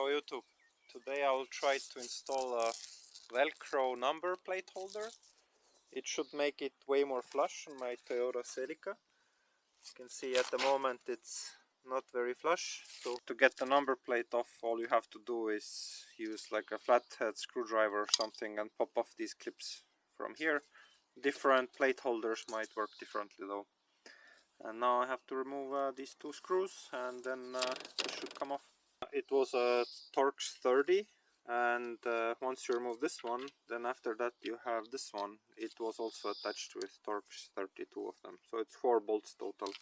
Hello YouTube. Today I will try to install a Velcro number plate holder. It should make it way more flush on my Toyota Celica. You can see at the moment it's not very flush. So to get the number plate off, all you have to do is use like a flathead screwdriver or something and pop off these clips from here. Different plate holders might work differently though. And now I have to remove these two screws and then it should come off. It was a Torx 30, and once you remove this one, then after that you have this one. It was also attached with Torx 30, two of them, so it's 4 bolts total.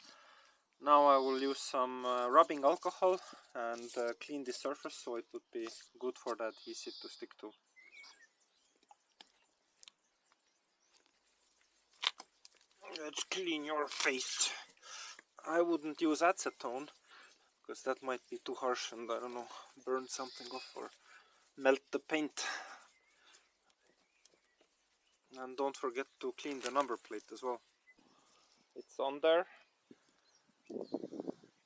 Now I will use some rubbing alcohol and clean the surface so it would be good for the adhesive to stick to. Let's clean your face. I wouldn't use acetone because that might be too harsh and I don't know, burn something off or melt the paint. And don't forget to clean the number plate as well. It's on there.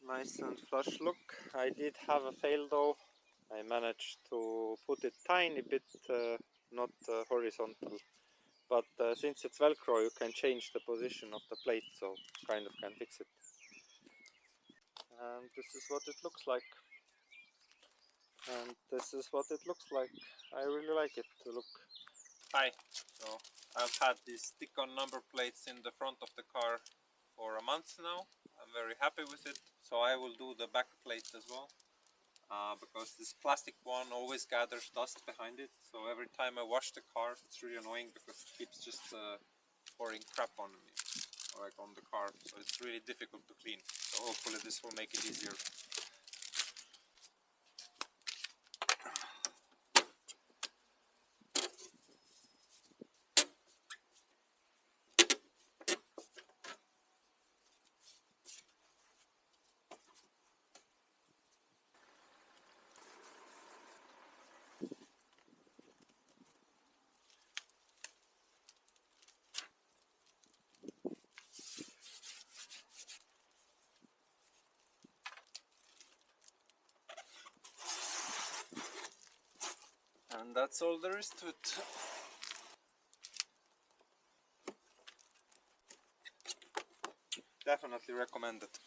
Nice and flush look. I did have a fail though. I managed to put it tiny bit not horizontal. But since it's Velcro, you can change the position of the plate, so kind of can fix it. And this is what it looks like. And this is what it looks like. I really like it to look. Hi. So I've had these stick-on number plates in the front of the car for a month now. I'm very happy with it. So I will do the back plate as well. Because this plastic one always gathers dust behind it. So every time I wash the car, it's really annoying because it keeps just pouring crap on me, like on the car. So it's really difficult to clean. So hopefully this will make it easier. And that's all there is to it. Definitely recommend it.